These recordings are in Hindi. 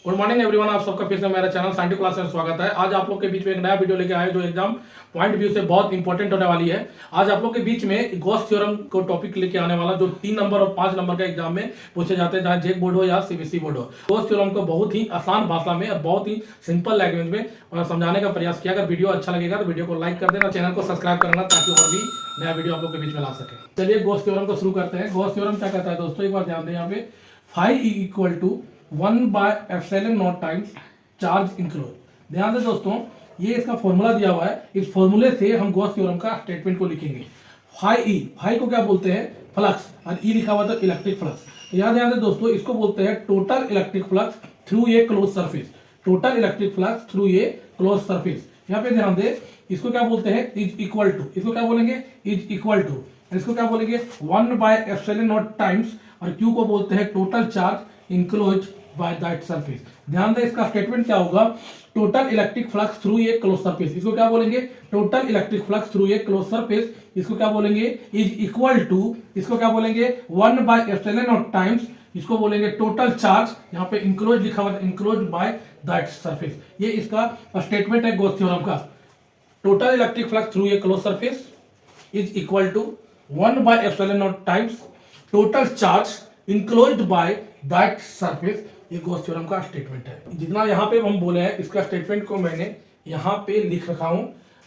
गुड मॉर्निंग एवरीवन, आप सबका फिर से मेरा चैनल साइंटिफिक क्लास में स्वागत है। आज आप लोग के बीच में एक नया वीडियो लेके आए जो एग्जाम पॉइंट व्यू से बहुत इंपॉर्टेंट होने वाली है। आज आप लोग के बीच में गॉस थ्योरम को टॉपिक लेके आने वाला जो 3 नंबर और 5 नंबर का एग्जाम में पूछे जाते हैं, चाहे जेक बोर्ड हो या सीबीएसई बोर्ड हो। गॉस थ्योरम को बहुत ही आसान भाषा में और बहुत ही सिंपल लैंग्वेज में समझाने का प्रयास किया। अगर वीडियो अच्छा लगेगा तो वीडियो को लाइक कर देना, चैनल को सब्सक्राइब करना ताकि और भी नया वीडियो आप लोग के बीच में ला सके। चलिए गॉस थ्योरम को शुरू करते हैं। गॉस थ्योरम क्या कहता है दोस्तों, एक बार ध्यान दें। यहाँ पे phi equal to 1/ε0 times charge enclose. ध्यान दें दोस्तों, ये इसका फॉर्मूला दिया हुआ है। इस फॉर्मूले से हम गॉस थ्योरम का स्टेटमेंट को लिखेंगे। फाई को क्या बोलते हैं, फ्लक्स, और ई लिखा हुआ था इलेक्ट्रिक फ्लक्स। तो याद ध्यान दें दोस्तों, इसको बोलते हैं total electric flux through a closed surface. Total electric flux through a closed surface. यहाँ पे ध्यान दें, इसको क्या बोलते हैं, इज इक्वल टू। इसको क्या बोलेंगे, इज इक्वल टू। इसको क्या बोलेंगे, 1/ε0 टाइम्स, और क्यू को बोलते हैं total charge enclose by that surface. ध्यान दें, इसका स्टेटमेंट क्या होगा, total electric flux through a closed surface. इसको क्या बोलेंगे, total electric flux through a closed surface. इसको क्या बोलेंगे, इज इक्वल टू। इसको क्या बोलेंगे, 1/ε0 टाइम्स। इसको बोलेंगे टोटल चार्ज, यहाँ पे इंक्लोज लिखा हुआ है, इंक्लोज बाय दैट सरफेस। ये इसका स्टेटमेंट है गॉस थ्योरम का। Total electric flux through a closed surface is equal to 1/ε0 times total charge enclosed by that surface. ये गॉस थ्योरम का स्टेटमेंट है। जितना यहाँ पे हम बोले हैं, इसका स्टेटमेंट को मैंने यहाँ पे लिख रखा हूं।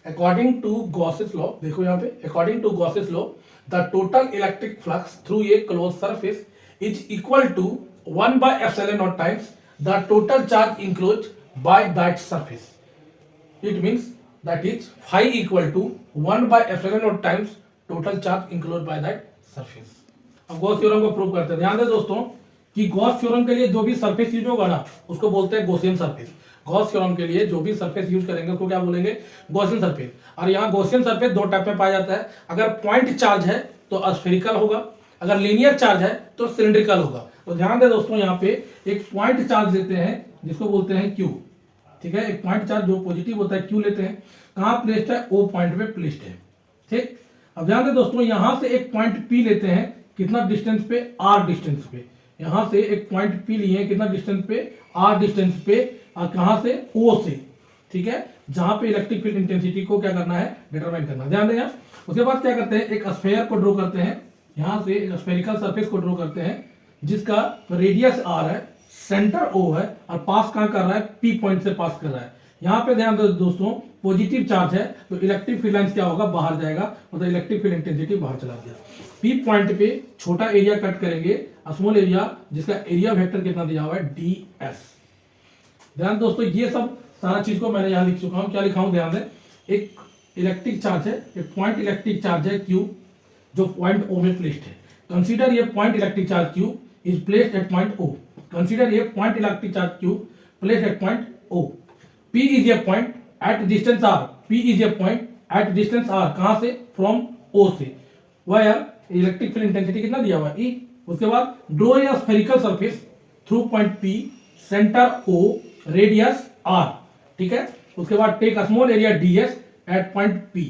अकॉर्डिंग टू गॉसेस लॉ, देखो यहाँ पे, according to Gauss's law the total electric flux through a closed surface is equal to 1/ε0 times the total charge enclose by that surface. It means that is phi equal to 1/ε0 times total charge enclose by that surface. अब गॉस थ्योरम को प्रूव करते हैं। ध्यान दें दोस्तों कि गॉस थ्योरम के लिए जो भी सरफेस यूज होगा ना, उसको बोलते हैं गॉसियन सरफेस। गॉस थ्योरम के लिए जो भी सरफेस यूज करेंगे उसको क्या बोलेंगे, गॉसियन सरफेस। और यहाँ गॉसियन सरफेस दो टाइप में पाया जाता है। अगर पॉइंट चार्ज है तो स्फेरिकल होगा, अगर लीनियर चार्ज है तो सिलिंड्रिकल होगा। तो ध्यान दें दोस्तों, यहाँ पे एक पॉइंट चार्ज लेते हैं जिसको बोलते हैं क्यू। ठीक है, एक पॉइंट चार्ज जो पॉजिटिव होता है क्यू लेते हैं। कहाँ प्लेस्ड है, ओ पॉइंट पे प्लेस्ड है। ठीक, अब ध्यान दें दोस्तों, यहां से एक पॉइंट पी लेते हैं, कितना डिस्टेंस पे, आर डिस्टेंस पे। यहां से एक पॉइंट पी लिए, कितना डिस्टेंस पे, आर डिस्टेंस पे, और कहां से, ओ से। ठीक है, जहां पे इलेक्ट्रिक फील्ड इंटेंसिटी को क्या करना है, डिटरमाइन करना। ध्यान दें, उसके बाद क्या करते हैं, एक स्फेयर को ड्रॉ करते हैं। यहां से एक स्फेरिकल सरफेस को ड्रॉ करते हैं जिसका रेडियस आर है, सेंटर ओ है, और पास कहां कर रहा है, पी पॉइंट से पास कर रहा है। यहां पे ध्यान दो दोस्तों, पॉजिटिव चार्ज है तो इलेक्ट्रिक फील्ड लाइंस क्या होगा, बाहर जाएगा, मतलब इलेक्ट्रिक फील्ड इंटेंसिटी बाहर चला गया। पी पॉइंट पे छोटा एरिया कट करेंगे, स्मॉल एरिया, जिसका एरिया वेक्टर कितना दिया हुआ है, ds। ध्यान दोस्तों, ये सब सारा चीज को मैंने यहां लिख चुका हूं। क्या लिखा हूं, ध्यान दें। एक इलेक्ट्रिक चार्ज है, एक पॉइंट इलेक्ट्रिक चार्ज है q, जो पॉइंट ओ में प्लेस्ड है। कंसीडर ये point electric charge q is placed at point o। Consider ये point electric charge q placed at point o। P is a point at distance r। P is a point at distance r, कहां से, फ्रॉम O से। Where इलेक्ट्रिक फील्ड इंटेंसिटी कितना दिया हुआ है, E। उसके बाद draw a spherical surface through point P, centre O, radius R। ठीक है, उसके बाद take small area ds at point P।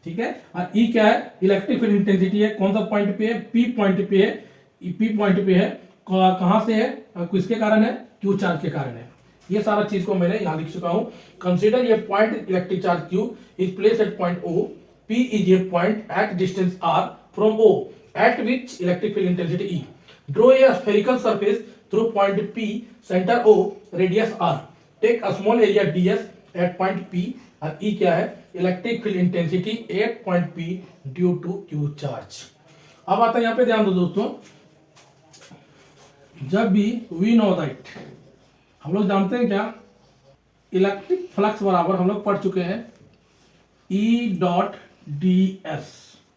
ठीक है, और E क्या है, इलेक्ट्रिक फील्ड इंटेंसिटी है, कौन सा पॉइंट पे है, P पॉइंट पे है। P पॉइंट पे है, कहां से है, किसके कारण है, Q चार्ज के कारण है। ये सारा चीज को मैंने यहां लिख चुका हूं। कंसीडर ये point electric charge q is placed at point o। p is a point at distance r from o at which electric field intensity e। Draw a spherical surface through point p, centre o, radius r। Take a small area ds at point p, और e क्या है, electric field intensity at point p due to q charge. अब आता है यहां पे, ध्यान दो दोस्तों, जब भी वी नो दैट, हम लोग जानते हैं क्या, इलेक्ट्रिक फ्लक्स बराबर हम लोग पढ़ चुके हैं E डॉट ds।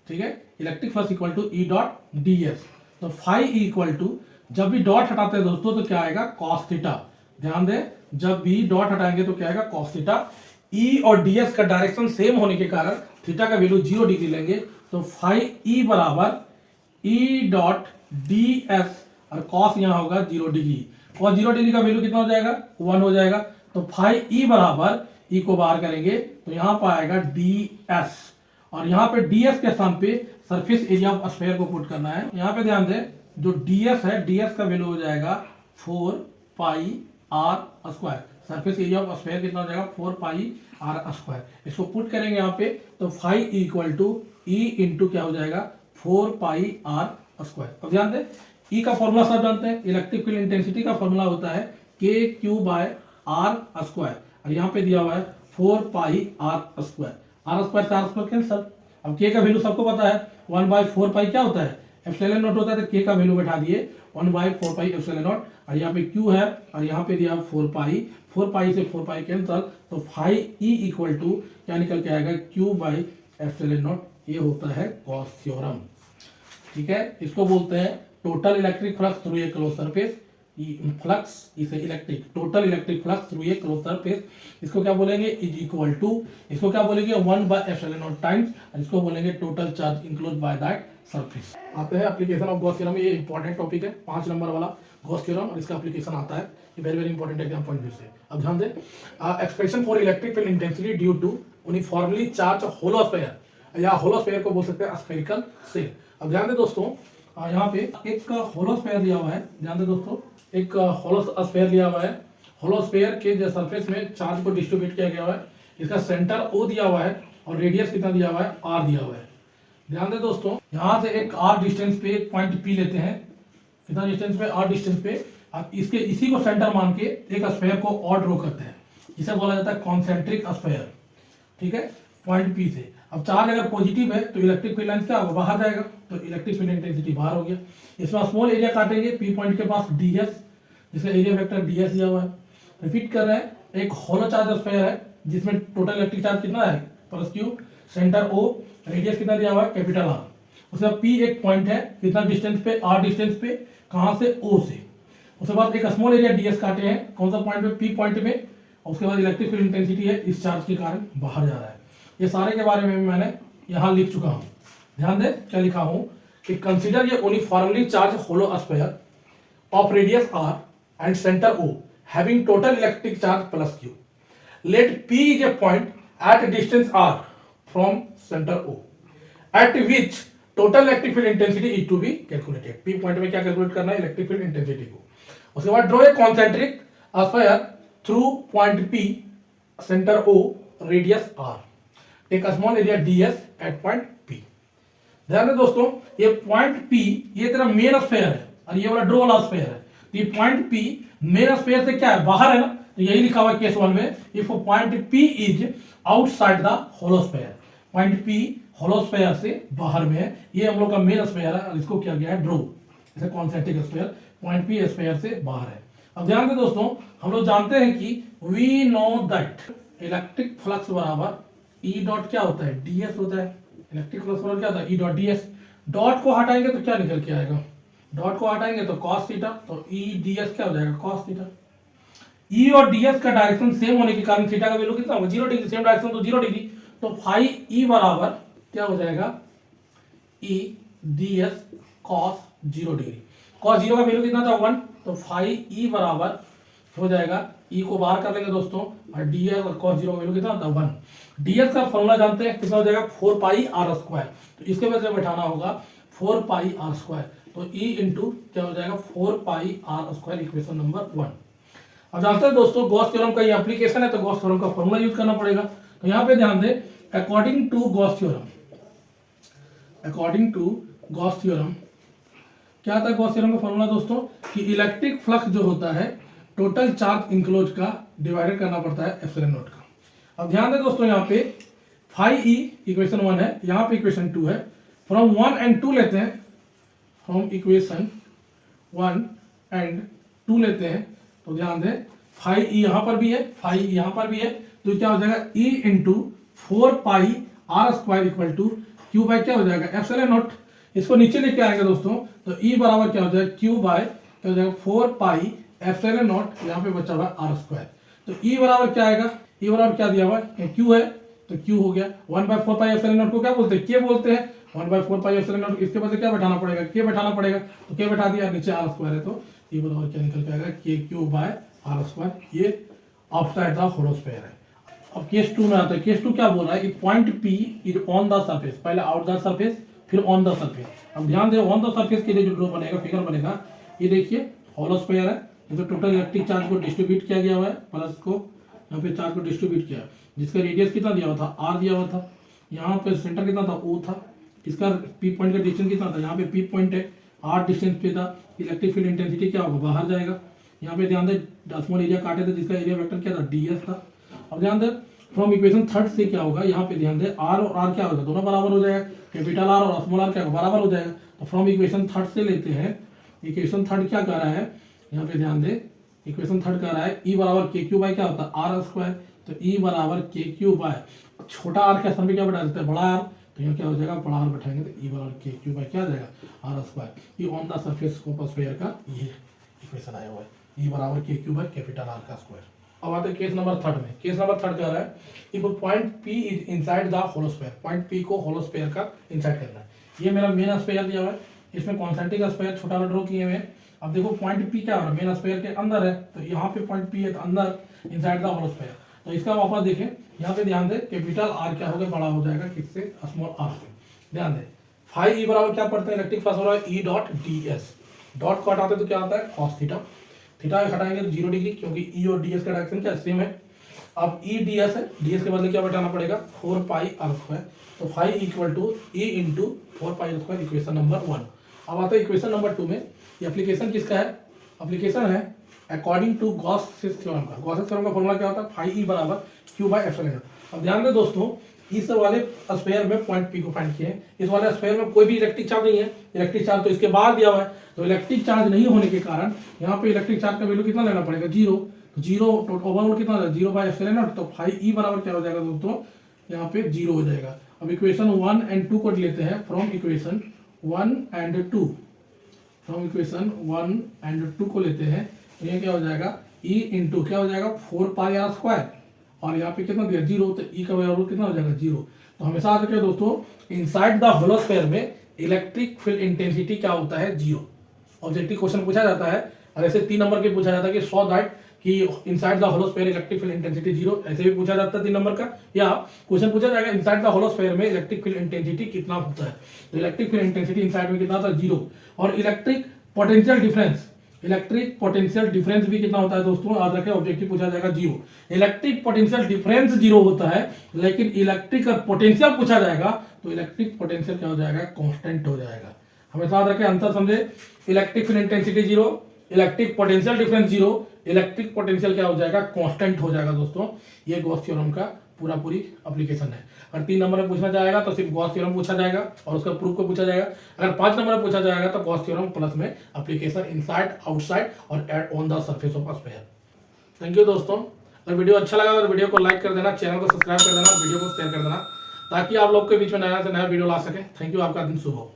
ठीक है, electric flux equal to E dot ds। तो फाई इक्वल टू, जब भी डॉट हटाते हैं दोस्तों तो क्या आएगा, कॉस थीटा। ध्यान दें, जब भी डॉट हटाएंगे तो क्या आएगा, कॉस थीटा। E और ds का डायरेक्शन सेम होने के कारण थीटा का वैल्यू 0 डिग्री लेंगे। तो फाई E बराबर E डॉट ds, और कॉस यहां होगा 0 डिग्री, और 0 डिग्री का वैल्यू कितना हो जाएगा, 1 हो जाएगा। तो फाई ई बराबर, ई को बाहर करेंगे तो यहां पर आएगा ds, और यहां पे ds के स्थान पे सरफेस एरिया ऑफ स्फीयर को पुट करना है। यहां पे ध्यान दें, जो ds है, ds का वैल्यू हो जाएगा 4 pi are square. Surface area of sphere कितना हो जाएगा 4 पाई आर स्क्वायर। इसको पुट करेंगे यहाँ पे तो phi equal to E into क्या हो जाएगा 4 पाई आर स्क्वायर। अब ध्यान दें ई का फॉर्मूला सब जानते हैं, इलेक्ट्रिक फील्ड इंटेंसिटी का फॉर्मूला होता है के क्यू बाय आर स्क्वायर और यहाँ पे दिया हुआ है 4 pi are square. Are square से आर स्क्वायर कैंसल। अब के का वैल्यू सबको पता है 1/4 पाई क्या होता है एप्सिलॉन नॉट होता है, तो के का वैल्यू बैठा दिए 1/4 पाई एप्सिलॉन नॉट और यहाँ पे क्यू है और यहाँ पे दिया 4 पाई से 4 पाई कैंसल तो फाई ई इक्वल टू क्या निकल के आएगा क्यू बाई एप्सिलॉन नॉट। ये होता है गॉस थ्योरम। ठीक है, इसको बोलते हैं total electric flux through a closed surface. Flux इसे electric total electric flux through a closed surface. इसको क्या बोलेंगे इज इक्वल टू, इसको क्या बोलेंगे 1/ε0 टाइम्स और इसको बोलेंगे total charge enclose by that surface. आते हैं एप्लीकेशन ऑफ गॉस थ्योरम। ये इंपॉर्टेंट टॉपिक है 5 नंबर वाला गॉस थ्योरम और इसका एप्लीकेशन आता है, ये very very important exam point view से। अब ध्यान दें expression for electric field intensity due to uniformly charge hollow sphere या होलो स्फीयर को बोल सकते हैं स्फेरिकल शेल। अब ध्यान दें दोस्तों यहाँ पे एक होलो स्फीयर दिया हुआ है, ध्यान दें दोस्तों एक होलो स्फीयर लिया हुआ है। होलो स्फीयर के जो सरफेस में चार्ज को डिस्ट्रीब्यूट किया गया है, इसका सेंटर ओ दिया हुआ है और रेडियस कितना दिया हुआ है आर दिया हुआ है। ध्यान दें दोस्तों यहाँ से एक आर डिस्टेंस पे एक पॉइंट पी लेते हैं, कितना डिस्टेंस पे आर डिस्टेंस पे, अब इसके इसी को सेंटर मान के एक स्फीयर को और ड्रॉ करते हैं, जिसे बोला जाता है कॉन्सेंट्रिक स्फीयर। ठीक है, पॉइंट पी से अब चार्ज अगर पॉजिटिव है तो इलेक्ट्रिक फील्ड लाइन क्या होगा बाहर जाएगा, तो इलेक्ट्रिक फील्ड इंटेंसिटी बाहर हो गया। इसमें स्मॉल एरिया काटेंगे पी पॉइंट के पास डीएस, जिसका एरिया वेक्टर डीएस दिया हुआ है। रिपीट कर रहे हैं एक होलो चार्ज स्फीयर है जिसमें टोटल इलेक्ट्रिक चार्ज कितना है plus Q, centre O, radius कितना दिया हुआ है कैपिटल आर, उसके बाद पी एक पॉइंट है कितना डिस्टेंस पे आर डिस्टेंस पे, कहां से ओ से। उसके बाद एक स्मॉल एरिया डीएस काटे हैं कौन सा पॉइंट पे पी पॉइंट में, उसके बाद इलेक्ट्रिक फील्ड इंटेंसिटी है इस चार्ज के कारण बाहर जा रहा है। ये सारे के बारे में मैंने यहां लिख चुका हूं, ध्यान दें क्या लिखा हूं कि कंसीडर ये uniformly charge hollow sphere of radius R and centre O having total electric charge plus Q. Let P is a point at distance R from centre O at which total electric field intensity is to be calculated. P point में क्या कैलकुलेट करना है इलेक्ट्रिक फील्ड इंटेंसिटी को। उसके बाद draw a concentric sphere through point P centre O radius R, take a small area ds at point P. ध्यान दें दोस्तों ये पॉइंट पी ये तेरा मेन स्फीयर है और ये वाला ड्रॉ वाला स्फीयर है, तो ये पॉइंट पी मेन स्फीयर से क्या है बाहर है ना, तो यही लिखा हुआ है केस 1 में if point P is outside the hollow sphere, point P hollow sphere से बाहर में है, ये हम लोग का मेन स्फीयर है और इसको किया गया है ड्रॉ, जैसे concentric sphere point P sphere से बाहर है। अब ध्यान दें दोस्तों हम लोग जानते हैं कि we know that electric flux बराबर ई डॉट क्या होता है डीएस होता है, इलेक्ट्रिक फ्लक्स बराबर क्या होता है ई डॉट डीएस। डॉट को हटाएंगे तो क्या निकल के आएगा, डॉट को हटाएंगे तो cos थीटा, तो ई डीएस क्या हो जाएगा cos थीटा। ई और डीएस का डायरेक्शन सेम होने के कारण थीटा का वैल्यू कितना होगा 0 डिग्री, सेम डायरेक्शन तो 0 डिग्री, तो फाई ई बराबर क्या हो जाएगा ई डीएस cos 0 डिग्री। cos 0 का वैल्यू कितना था 1, तो फाई ई बराबर हो जाएगा ई को बाहर कर लेंगे दोस्तों और डीएस और cos 0 का वैल्यू कितना था 1। डीएस का फॉर्मूला जानते हैं कितना हो जाएगा 4 पाई आर स्क्वायर, तो इसके वजह से बैठाना होगा 4 पाई आर स्क्वायर, तो ई इंटू क्या हो जाएगा 4 pi are square, equation number 1। अब जानते हैं दोस्तों गॉस थ्योरम का ये एप्लीकेशन है तो गॉस थ्योरम का फॉर्मूला यूज करना पड़ेगा। तो यहाँ पे ध्यान दें according to Gauss theorem, according to Gauss theorem क्या आता है गॉस थ्योरम का फॉर्मूला दोस्तों कि इलेक्ट्रिक फ्लक्स जो होता है टोटल चार्ज इंक्लोज का डिवाइडेड करना पड़ता है एप्सिलॉन नॉट का। अब ध्यान दें दोस्तों यहाँ पे फाई ई इक्वेशन 1 है, यहाँ पे इक्वेशन 2 है, फ्रॉम 1 एंड 2 लेते हैं, फ्रॉम इक्वेशन 1 एंड 2 लेते हैं तो ध्यान दें फाई ई यहाँ पर भी है, फाई ई यहाँ पर भी है, तो क्या हो जाएगा E into 4 pi are square equal to Q by क्या हो जाएगा एप्सिलॉन नॉट। इसको नीचे लेके आएंगे दोस्तों तो ई बराबर क्या हो जाएगा क्यू बाय क्या हो जाएगा 4 पाई एप्सिलॉन नॉट, यहाँ पे बचा हुआ आर स्क्वायर, तो ई बराबर क्या आएगा, ई बराबर क्या दिया हुआ है क्यू है तो क्यू हो गया 1/4 पाई एप्सिलॉन नॉट को क्या बोलते हैं के बोलते हैं, 1/4 पाई एप्सिलॉन नॉट, इसके बदले क्या बैठाना पड़ेगा के बैठाना पड़ेगा, तो के बैठा दिया, नीचे आर स्क्वायर है तो ई बराबर क्या निकल के आएगा के क्यू बाय आर स्क्वायर, ये आउटसाइड द होलो स्फीयर है। अब केस 2 में आता है, केस 2 क्या बोल रहा है point P is on the surface, पहले आउट द सरफेस फिर ऑन द सरफेस। अब ध्यान दे ऑन द सरफेस के लिए जो ड्रॉ बनेगा फिगर बनेगा, ये देखिए होलो स्फीयर है, तो टोटल इलेक्ट्रिक चार्ज को डिस्ट्रीब्यूट किया गया हुआ है, प्लस को यहाँ पे चार्ज को डिस्ट्रीब्यूट किया है, जिसका रेडियस कितना दिया हुआ था, आर दिया हुआ था। यहाँ पे सेंटर कितना था, ओ था। इसका पी पॉइंट का डिस्टेंस कितना था, यहाँ पे पी पॉइंट है, आर डिस्टेंस पे था। इलेक्ट्रिक फील्ड इंटेंसिटी क्या होगा, बाहर जाएगा। यहाँ पे ध्यान दे स्मॉल एरिया काटे थे, जिसका एरिया वेक्टर क्या था, ds था। अब ध्यान दे फ्रॉम इक्वेशन थर्ड से क्या होगा, यहाँ पे ध्यान दे आर और आर क्या होगा, दोनों बराबर हो जाएगा। कैपिटल आर और स्मॉल आर क्या होगा, बराबर हो जाएगा। तो फ्रॉम इक्वेशन थर्ड से लेते हैं, इक्वेशन थर्ड क्या कर रहा है, यहाँ पे ध्यान दे इक्वेशन थर्ड कर रहा है ई बराबर के क्यू बाई क्या होता है, आर स्क्वायर। तो ई बराबर के क्यू बाय छोटा आर के स्थान पे क्या बैठा देते हैं, बड़ा आर। तो यहाँ क्या हो जाएगा, बड़ा आर बैठाएंगे तो ई बराबर के क्यू बाई क्या आ जाएगा, आर स्क्वायर। ये on the surface of sphere का ये इक्वेशन आया हुआ है, ई बराबर के क्यू बाई कैपिटल आर का स्क्वायर। अब आते हैं केस नंबर थर्ड में। केस नंबर थर्ड कह रहा है if point P is inside the hollow sphere, point P को होलो स्फीयर का इनसाइड करना है। ये मेरा मेन स्फीयर दिया हुआ है, इसमें कॉन्सेंट्रिक स्फीयर छोटा ड्रॉ किए हुए हैं। अब देखो पॉइंट पी क्या हो रहा है, मेन स्फीयर के अंदर है, तो यहाँ पे पॉइंट पी है तो अंदर इनसाइड द होलो स्फीयर। तो इसका वापस देखें, यहाँ पे ध्यान दे कैपिटल आर क्या होगा, बड़ा हो जाएगा किससे, स्मॉल आर से। ध्यान दे फाई ई बराबर क्या पढ़ते हैं, इलेक्ट्रिक फ्लक्स हो रहा है E dot D S. Dot को हटाते तो क्या आता है, कॉस थीटा। थीटा हटाएंगे तो 0 डिग्री, क्योंकि ई और डी एस का डायरेक्शन क्या सेम है। अब ई डी एस है, डी एस के बदले क्या बैठाना पड़ेगा, 4 पाई आर स्क्वायर। तो phi equal to E into 4 pi square, equation number 1। अब आता है इक्वेशन नंबर 2 में। ये एप्लीकेशन किसका है, एप्लीकेशन है अकॉर्डिंग टू गॉस थ्योरम का। गॉस थ्योरम का फॉर्मूला क्या होता है, फाई ई बराबर क्यू बाई एप्सिलॉन। अब ध्यान दें दोस्तों, इस वाले स्फीयर में पॉइंट पी को फाइंड किए, इस वाले स्फीयर में कोई भी इलेक्ट्रिक चार्ज नहीं है। इलेक्ट्रिक चार्ज तो इसके बाद दिया हुआ है, तो इलेक्ट्रिक चार्ज नहीं होने के कारण यहाँ पे इलेक्ट्रिक चार्ज का वैल्यू कितना लेना पड़ेगा, 0। जीरो ओवरऑल कितना हो जाएगा, 0 बाई एप्सिलॉन नॉट। तो फाई ई बराबर क्या हो जाएगा दोस्तों, यहाँ पे 0 हो जाएगा। अब इक्वेशन 1 एंड 2 को लेते हैं, from equation 1 and 2, from equation 1 and 2 को लेते हैं, तो ये क्या हो जाएगा, ई इंटू क्या हो जाएगा, 4 पाई आर स्क्वायर, और यहाँ पे कितना दिया 0, तो ई का वैल्यू कितना हो जाएगा 0। तो हमेशा याद रखिए दोस्तों, इनसाइड द होलो स्फीयर में इलेक्ट्रिक फील्ड इंटेंसिटी क्या होता है, 0। ऑब्जेक्टिव क्वेश्चन पूछा जाता है, और ऐसे 3 नंबर के पूछा जाता है कि सो दैट कि inside the hollow sphere electric field intensity 0, ऐसे भी पूछा जाता है 3 नंबर का। या क्वेश्चन पूछा जाएगा इनसाइड द होलो स्फीयर में इलेक्ट्रिक फील्ड इंटेंसिटी कितना होता है, तो इलेक्ट्रिक फील्ड इंटेंसिटी इनसाइड में कितना होता है, 0। और electric potential difference, electric potential difference भी कितना होता है दोस्तों, याद रखें, ऑब्जेक्टिव पूछा जाएगा 0। इलेक्ट्रिक पोटेंशियल डिफरेंस 0 होता है, लेकिन इलेक्ट्रिक पोटेंशियल पूछा जाएगा तो इलेक्ट्रिक पोटेंशियल क्या हो जाएगा, कांस्टेंट हो जाएगा। हमेशा याद रखें, अंतर समझे, electric field intensity 0, electric potential difference 0, electric potential क्या हो जाएगा, कांस्टेंट हो जाएगा दोस्तों। ये गॉस थ्योरम का पूरी एप्लीकेशन है। अगर 3 नंबर में पूछना जाएगा तो सिर्फ गॉस थ्योरम पूछा जाएगा और उसका प्रूफ को पूछा जाएगा। अगर 5 नंबर में पूछा जाएगा तो गॉस थ्योरम प्लस में एप्लीकेशन इनसाइड, आउटसाइड और at on the surface of sphere. Thank you दोस्तों। अगर वीडियो अच्छा लगा तो वीडियो को लाइक कर देना, चैनल को सब्सक्राइब कर देना, वीडियो को शेयर कर देना, ताकि आप लोग के बीच में नया से नया वीडियो ला सके। थैंक यू, आपका दिन शुभ हो।